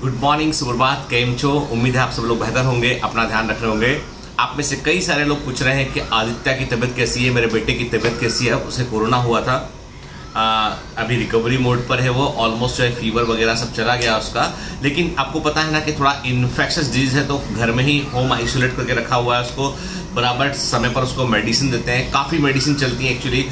Good morning, सुप्रभात, केम छो। उम्मीद है आप सब लोग बेहतर होंगे, अपना ध्यान रख रहे होंगे। आप में से कई सारे लोग पूछ रहे हैं कि आदित्य की तबीयत कैसी है, मेरे बेटे की तबीयत कैसी है। उसे कोरोना हुआ था, अभी रिकवरी मोड पर है वो। ऑलमोस्ट जो है फीवर वगैरह सब चला गया उसका, लेकिन आपको पता है ना कि थोड़ा इन्फेक्शस डिजीज है, तो घर में ही होम आइसोलेट करके रखा हुआ है उसको। बराबर समय पर उसको मेडिसिन देते हैं, काफ़ी मेडिसिन चलती है एक्चुअली।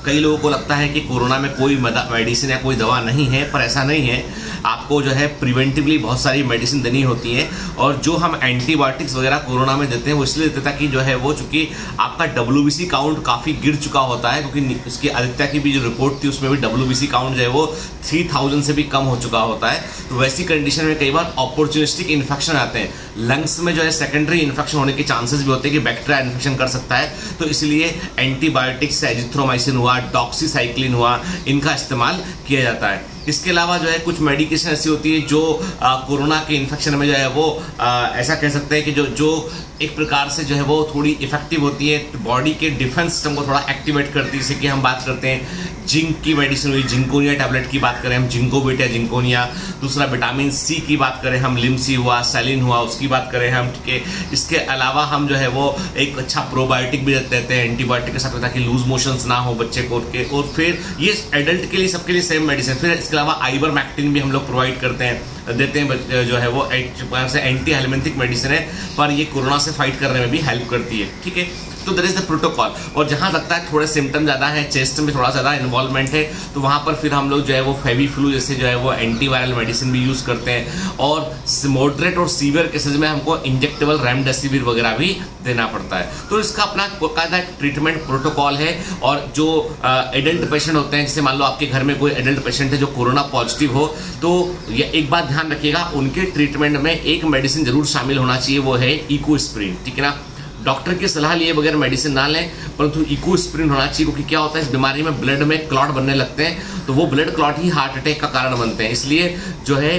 कई लोगों को लगता है कि कोरोना में कोई मेडिसिन या कोई दवा नहीं है, पर ऐसा नहीं है। आपको जो है प्रिवेंटिवली बहुत सारी मेडिसिन देनी होती है, और जो हम एंटीबायोटिक्स वगैरह कोरोना में देते हैं वो इसलिए देते हैं ताकि जो है वो, चूंकि आपका WBC काउंट काफ़ी गिर चुका होता है, क्योंकि इसकी आदित्य की भी जो रिपोर्ट थी उसमें भी WBC काउंट जो है वो 3000 से भी कम हो चुका होता है। तो वैसी कंडीशन में कई बार अपॉर्चुनिस्टिक इन्फेक्शन आते हैं, लंग्स में जो है सेकेंडरी इन्फेक्शन होने के चांसेस भी होते हैं कि बैक्टीरिया इन्फेक्शन कर सकता है। तो इसलिए एंटीबायोटिक्स, एजिथ्रोमाइसिन हुआ, डॉक्सीसाइक्लिन हुआ, इनका इस्तेमाल किया जाता है। इसके अलावा जो है कुछ मेडिकेशन ऐसी होती है जो कोरोना के इन्फेक्शन में जो है वो ऐसा कह सकते हैं कि जो एक प्रकार से जो है वो थोड़ी इफेक्टिव होती है, बॉडी के डिफेंस सिस्टम को थोड़ा एक्टिवेट करती है। जैसे कि हम बात करते हैं जिंक की मेडिसिन हुई, जिंकोनिया टैबलेट की बात करें हम, जिंकोबिट या जिंकोनिया। दूसरा विटामिन सी की बात करें हम, लिम्सी हुआ, सैलिन हुआ, उसकी बात करें हम, ठीक है। इसके अलावा हम जो है वो एक अच्छा प्रोबायोटिक भी देते हैं एंटीबायोटिक के साथ में, ताकि लूज मोशंस ना हो बच्चे को के। और फिर ये एडल्ट के लिए, सबके लिए सेम मेडिसिन। फिर इसके अलावा आइवरमेक्टिन भी हम लोग प्रोवाइड करते हैं, देते हैं, जो है वो एक प्रकार से एंटी हेलमिंथिक मेडिसिन है, पर ये कोरोना से फाइट करने में भी हेल्प करती है, ठीक है। तो देयर इज द प्रोटोकॉल। और जहां लगता है थोड़े सिम्टम ज़्यादा है, चेस्ट में थोड़ा ज़्यादा इन्वॉल्वमेंट है, तो वहां पर फिर हम लोग जो है वो फेविफ्लू जैसे जो है वो एंटीवायरल मेडिसिन भी यूज़ करते हैं। और मॉडरेट और सीवियर केसेज में हमको इंजेक्टेबल रेमडेसिविर वगैरह भी देना पड़ता है। तो इसका अपना कायदा ट्रीटमेंट प्रोटोकॉल है। और जो एडल्ट पेशेंट होते हैं, जैसे मान लो आपके घर में कोई एडल्ट पेशेंट है जो कोरोना पॉजिटिव हो, तो ये एक बात ध्यान रखिएगा, उनके ट्रीटमेंट में एक मेडिसिन जरूर शामिल होना चाहिए, वो है इकोस्प्रिन, ठीक है ना। डॉक्टर की सलाह लिए बगैर मेडिसिन ना लें, परंतु इकोस्प्रिन होना चाहिए, क्योंकि क्या होता है इस बीमारी में ब्लड में क्लॉट बनने लगते हैं, तो वो ब्लड क्लॉट ही हार्ट अटैक का कारण बनते हैं। इसलिए जो है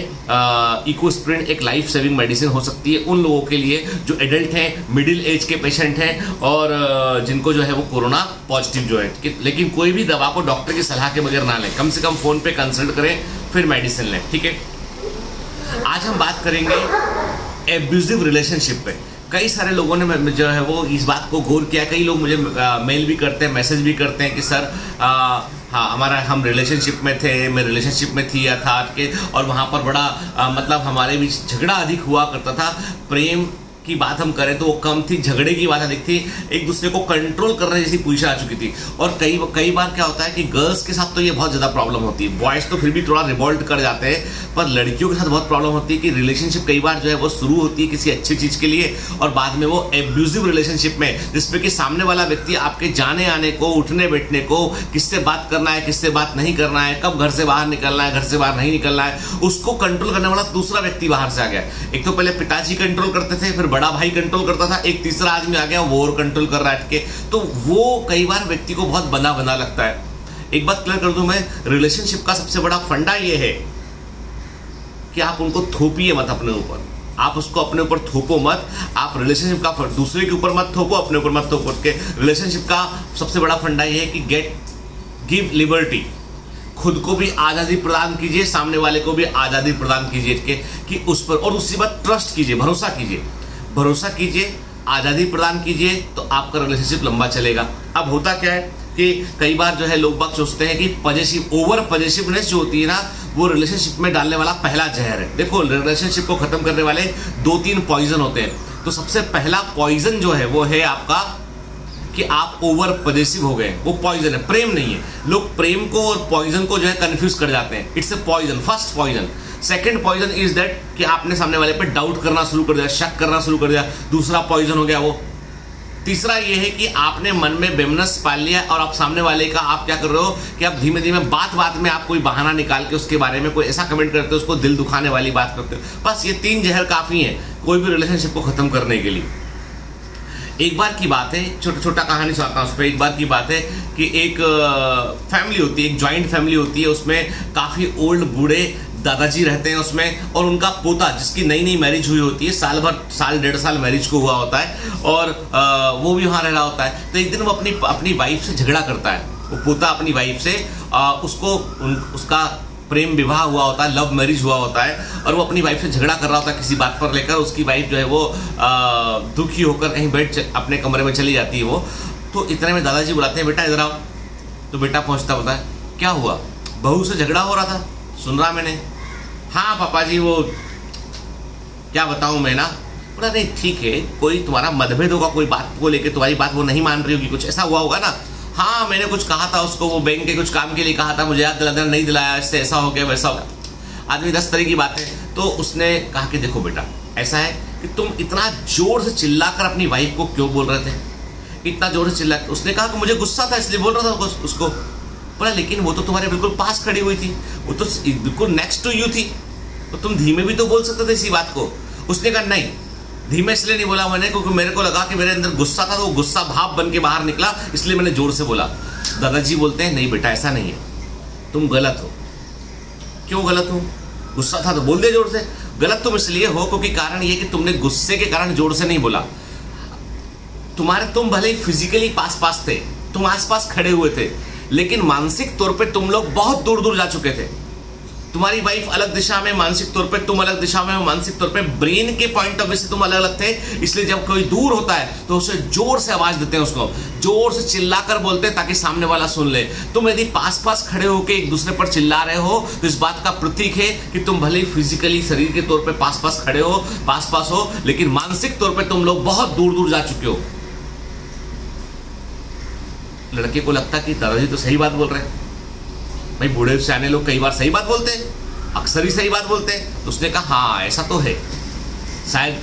इकोस्प्रिन एक लाइफ सेविंग मेडिसिन हो सकती है उन लोगों के लिए जो एडल्ट हैं, मिडिल एज के पेशेंट हैं, और जिनको जो है वो कोरोना पॉजिटिव जो है। लेकिन कोई भी दवा को डॉक्टर की सलाह के बगैर ना लें, कम से कम फोन पे कंसल्ट करें फिर मेडिसिन लें, ठीक है। आज हम बात करेंगे एब्यूजिव रिलेशनशिप पे। कई सारे लोगों ने जो है वो इस बात को गौर किया। कई लोग मुझे मेल भी करते हैं, मैसेज भी करते हैं कि सर हाँ हम रिलेशनशिप में थे, मैं रिलेशनशिप में थी या था के, और वहाँ पर बड़ा मतलब हमारे बीच झगड़ा अधिक हुआ करता था। प्रेम की बात हम करें तो वो कम थी, झगड़े की बात अधिक थी, एक दूसरे को कंट्रोल करने जैसी पोजीशन आ चुकी थी। और कई बार क्या होता है कि गर्ल्स के साथ तो ये बहुत ज़्यादा प्रॉब्लम होती है, बॉयज़ तो फिर भी थोड़ा रिवॉल्ट कर जाते हैं, पर लड़कियों के साथ बहुत प्रॉब्लम होती है कि रिलेशनशिप कई बार जो है वो शुरू होती है किसी अच्छी चीज़ के लिए, और बाद में वो एब्यूजिव रिलेशनशिप में, जिसमें कि सामने वाला व्यक्ति आपके जाने आने को, उठने बैठने को, किससे बात करना है, किससे बात नहीं करना है, कब घर से बाहर निकलना है, घर से बाहर नहीं निकलना है, उसको कंट्रोल करने वाला दूसरा व्यक्ति बाहर से आ गया। एक तो पहले पिताजी कंट्रोल करते थे, फिर बड़ा भाई कंट्रोल करता था, एक तीसरा आदमी आ गया वो और कंट्रोल कर रहा है, तो वो कई बार व्यक्ति को बहुत बंधा बंधा लगता है। एक बात क्लियर कर दूं मैं, रिलेशनशिप का सबसे बड़ा फंडा ये है कि आप उनको थोपिए मत अपने ऊपर, आप उसको अपने ऊपर थोपो मत। आप रिलेशनशिप का दूसरे के ऊपर मत थोपो, अपने ऊपर मत थोपो। के रिलेशनशिप का सबसे बड़ा फंडा ये है कि गिव लिबर्टी, खुद को भी आज़ादी प्रदान कीजिए, सामने वाले को भी आज़ादी प्रदान कीजिए कि उस पर, और उसके बाद ट्रस्ट कीजिए, भरोसा कीजिए, आज़ादी प्रदान कीजिए, तो आपका रिलेशनशिप लंबा चलेगा। अब होता क्या है कि कई बार जो है लोग बाग सोचते हैं कि ओवर पॉजिटिवनेस जो होती है ना, वो रिलेशनशिप में डालने वाला पहला जहर है। देखो, रिलेशनशिप को खत्म करने वाले 2-3 पॉइजन होते हैं। तो सबसे पहला पॉइजन जो है वो है आपका कि आप ओवर पॉजिटिव हो गए, वो पॉइजन है, प्रेम नहीं है। लोग प्रेम को और पॉइजन को जो है कंफ्यूज कर जाते हैं। It's a poison, first poison. Second poison is that कि आपने सामने वाले पे डाउट करना शुरू कर दिया, शक करना शुरू कर दिया, दूसरा पॉइजन हो गया वो। तीसरा ये है कि आपने मन में बेमनस पाल लिया, और आप सामने वाले का आप क्या कर रहे हो कि आप धीमे धीमे बात में आप कोई बहाना निकाल के उसके बारे में कोई ऐसा कमेंट करते हो, उसको दिल दुखाने वाली बात करते हो। बस ये 3 जहर काफी है कोई भी रिलेशनशिप को खत्म करने के लिए। एक बार की बात है, छोटा कहानी सुनाता हूँ उस पर। एक बार की बात है कि एक फैमिली होती है, एक जॉइंट फैमिली होती है, उसमें काफ़ी ओल्ड बूढ़े दादाजी रहते हैं उसमें, और उनका पोता जिसकी नई मैरिज हुई होती है, साल 1.5 साल मैरिज को हुआ होता है, और वो भी वहाँ रह रहा होता है। तो एक दिन वो अपनी वाइफ से झगड़ा करता है, वो पोता अपनी वाइफ से उसका प्रेम विवाह हुआ होता है, लव मैरिज हुआ होता है, और वो अपनी वाइफ से झगड़ा कर रहा होता है किसी बात पर लेकर, उसकी वाइफ जो है वो दुखी होकर कहीं बैठ अपने कमरे में चली जाती है वो। तो इतने में दादाजी बुलाते हैं, बेटा इधर आओ। तो बेटा पहुंचता होता है, क्या हुआ? बहू से झगड़ा हो रहा था, सुन रहा मैंने। हाँ पापा जी, वो क्या बताऊं मैं ना। बोला नहीं ठीक है, कोई तुम्हारा मतभेद होगा, कोई बात को लेकर तुम्हारी बात वो नहीं मान रही होगी, कुछ ऐसा हुआ होगा ना। हाँ मैंने कुछ कहा था उसको, वो बैंक के कुछ काम के लिए कहा था, मुझे याद दिला देना, नहीं दिलाया, इससे ऐसा हो गया वैसा हो गया। आदमी 10 तरह की बातें। तो उसने कहा कि देखो बेटा, ऐसा है कि तुम इतना जोर से चिल्लाकर अपनी वाइफ को क्यों बोल रहे थे, इतना जोर से चिल्ला। उसने कहा कि मुझे गुस्सा था इसलिए बोल रहा था उसको। बोला लेकिन वो तो तुम्हारे बिल्कुल पास खड़ी हुई थी, वो तो बिल्कुल नेक्स्ट टू यू थी, तो तुम धीमे भी तो बोल सकते थे इसी बात को। उसने कहा नहीं, धीमे इसलिए नहीं बोला मैंने क्योंकि मेरे को लगा कि मेरे अंदर गुस्सा था, तो वो गुस्सा भाप बन के बाहर निकला, इसलिए मैंने जोर से बोला। दादाजी बोलते हैं नहीं बेटा ऐसा नहीं है, तुम गलत हो। क्यों गलत हो? गुस्सा था तो बोल दे जोर से। गलत तुम इसलिए हो क्योंकि कारण ये कि तुमने गुस्से के कारण जोर से नहीं बोला। तुम भले ही फिजिकली पास पास थे, तुम आस पास खड़े हुए थे, लेकिन मानसिक तौर पे तुम लोग बहुत दूर दूर जा चुके थे। तुम्हारी वाइफ अलग दिशा में मानसिक तौर पे, तुम अलग दिशा में मानसिक तौर पे, ब्रेन के पॉइंट ऑफ व्यू से तुम अलग अलग थे। इसलिए जब कोई दूर होता है तो उसे जोर से आवाज देते हैं, उसको जोर से चिल्लाकर बोलते हैं ताकि सामने वाला सुन ले। तुम यदि पास पास खड़े होकर एक दूसरे पर चिल्ला रहे हो तो इस बात का प्रतीक है कि तुम भले ही फिजिकली शरीर के तौर पर पास पास खड़े हो, पास पास हो, लेकिन मानसिक तौर पर तुम लोग बहुत दूर दूर जा चुके हो। लड़के को लगता कि दादाजी तो सही बात बोल रहे हैं। भाई बूढ़े सियाने लोग कई बार सही बात बोलते हैं, अक्सर ही सही बात बोलते हैं। तो उसने कहा हाँ ऐसा तो है शायद।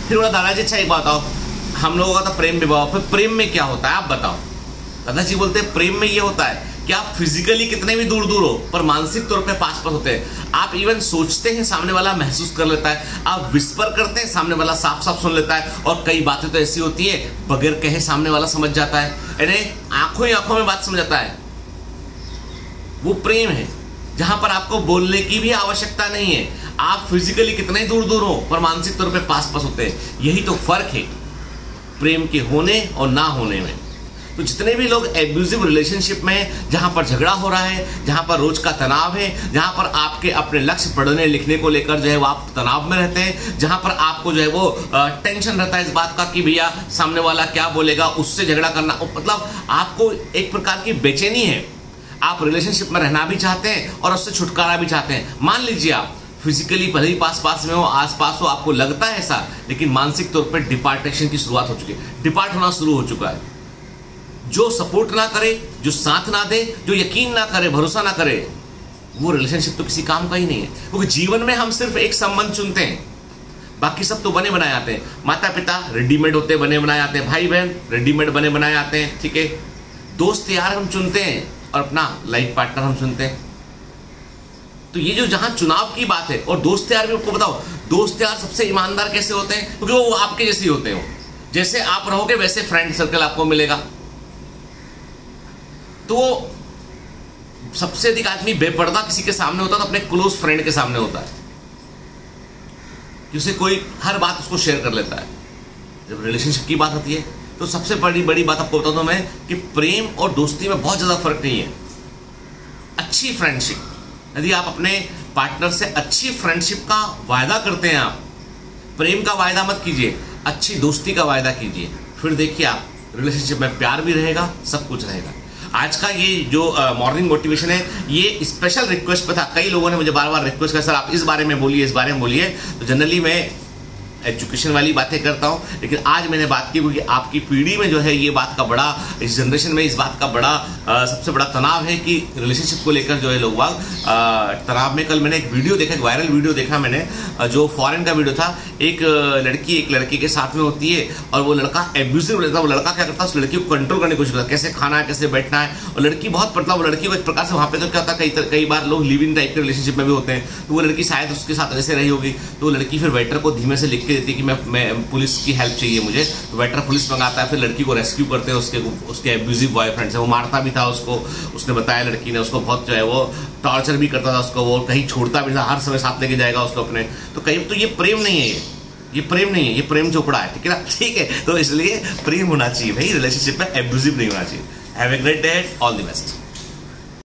फिर बोला दादाजी अच्छा एक बात बताओ, हम लोगों का तो प्रेम विवाह, फिर प्रेम में क्या होता है आप बताओ। दादाजी बोलते हैं प्रेम में ये होता है कि आप फिजिकली कितने भी दूर दूर हो पर मानसिक तौर पे पास पास होते हैं। आप इवन सोचते हैं, सामने वाला महसूस कर लेता है। आप विस्पर करते हैं, सामने वाला साफ साफ सुन लेता है। और कई बातें तो ऐसी होती है बगैर कहे सामने वाला समझ जाता है, अरे आंखों ही आंखों में बात समझ जाता है। वो प्रेम है जहां पर आपको बोलने की भी आवश्यकता नहीं है। आप फिजिकली कितने दूर दूर हो पर मानसिक तौर पे पास पास होते हैं। यही तो फर्क है प्रेम के होने और ना होने में। तो जितने भी लोग एब्यूजिव रिलेशनशिप में, जहां पर झगड़ा हो रहा है, जहां पर रोज का तनाव है, जहां पर आपके अपने लक्ष्य पढ़ने लिखने को लेकर जो है वो आप तनाव में रहते हैं, जहां पर आपको जो है वो टेंशन रहता है इस बात का कि भैया सामने वाला क्या बोलेगा, उससे झगड़ा करना, मतलब आपको एक प्रकार की बेचैनी है। आप रिलेशनशिप में रहना भी चाहते हैं और उससे छुटकारा भी चाहते हैं। मान लीजिए आप फिजिकली भले ही पास पास में हो, आस पास हो, आपको लगता है ऐसा, लेकिन मानसिक तौर पर डिपार्टेशन की शुरुआत हो चुकी है, डिपार्ट होना शुरू हो चुका है। जो सपोर्ट ना करे, जो साथ ना दे, जो यकीन ना करे, भरोसा ना करे, वो रिलेशनशिप तो किसी काम का ही नहीं है। क्योंकि जीवन में हम सिर्फ एक संबंध चुनते हैं, बाकी सब तो बने बनाए आते हैं। माता पिता रेडीमेड होते बने बनाए आते हैं, भाई बहन रेडीमेड बने बनाए आते हैं, ठीक है। दोस्त यार हम चुनते हैं और अपना लाइफ पार्टनर हम चुनते हैं। तो ये जो जहां चुनाव की बात है, और दोस्त यार भी आपको बताओ, दोस्त यार सबसे ईमानदार कैसे होते हैं? क्योंकि वो आपके जैसे होते हो, जैसे आप रहोगे वैसे फ्रेंड सर्कल आपको मिलेगा। तो सबसे अधिक आदमी बेपर्दा किसी के सामने होता है तो अपने क्लोज फ्रेंड के सामने होता है, जिससे कोई हर बात उसको शेयर कर लेता है। जब रिलेशनशिप की बात आती है तो सबसे बड़ी बात आपको बताता हूं मैं कि प्रेम और दोस्ती में बहुत ज्यादा फर्क नहीं है। अच्छी फ्रेंडशिप, यदि आप अपने पार्टनर से अच्छी फ्रेंडशिप का वायदा करते हैं, आप प्रेम का वायदा मत कीजिए, अच्छी दोस्ती का वायदा कीजिए, फिर देखिए आप रिलेशनशिप में प्यार भी रहेगा, सब कुछ रहेगा। आज का ये जो मॉर्निंग मोटिवेशन है, ये स्पेशल रिक्वेस्ट पे था। कई लोगों ने मुझे बार बार रिक्वेस्ट किया सर आप इस बारे में बोलिए, इस बारे में बोलिए। तो जनरली मैं एजुकेशन वाली बातें करता हूं, लेकिन आज मैंने बात की क्योंकि आपकी पीढ़ी में जो है ये बात का बड़ा, इस जनरेशन में इस बात का बड़ा सबसे बड़ा तनाव है कि रिलेशनशिप को लेकर जो है लोग तनाव में। कल मैंने एक वीडियो देखा, एक वायरल वीडियो देखा मैंने, जो फॉरेन का वीडियो था। एक लड़की एक लड़के के साथ में होती है और वो लड़का एब्यूसिव रहता है। वो लड़का क्या करता है, उस लड़की को कंट्रोल करने की कोशिश करता है, कैसे खाना है, कैसे बैठना है। और लड़की बहुत मतलब वो लड़की को एक प्रकार से वहाँ पे तो क्या होता है, कई बार लोग लिव इन टाइप के रिलेशनशिप में भी होते हैं। तो वो लड़की शायद उसके साथ ऐसे रही होगी, तो वो लड़की फिर वेटर को धीमे से लिख के देती है कि मैं पुलिस की हेल्प चाहिए मुझे। तो वेटर पुलिस मंगाता है, फिर लड़की को रेस्क्यू करते हैं उसके एब्यूजिव बॉयफ्रेंड से। वो मारता भी था उसको, उसने बताया लड़की ने, उसको बहुत जो है वो टॉर्चर भी करता था उसको, वो कहीं छोड़ता भी था, हर समय साथ लेके जाएगा उसको अपने। तो कहीं तो ये प्रेम नहीं है, ये प्रेम नहीं है, ये प्रेम चोपड़ा है, ठीक है ना। ठीक है, तो इसलिए प्रेम होना चाहिए भाई, रिलेशनशिप में एब्यूजिव नहीं होना चाहिए। Have a great day, all the best.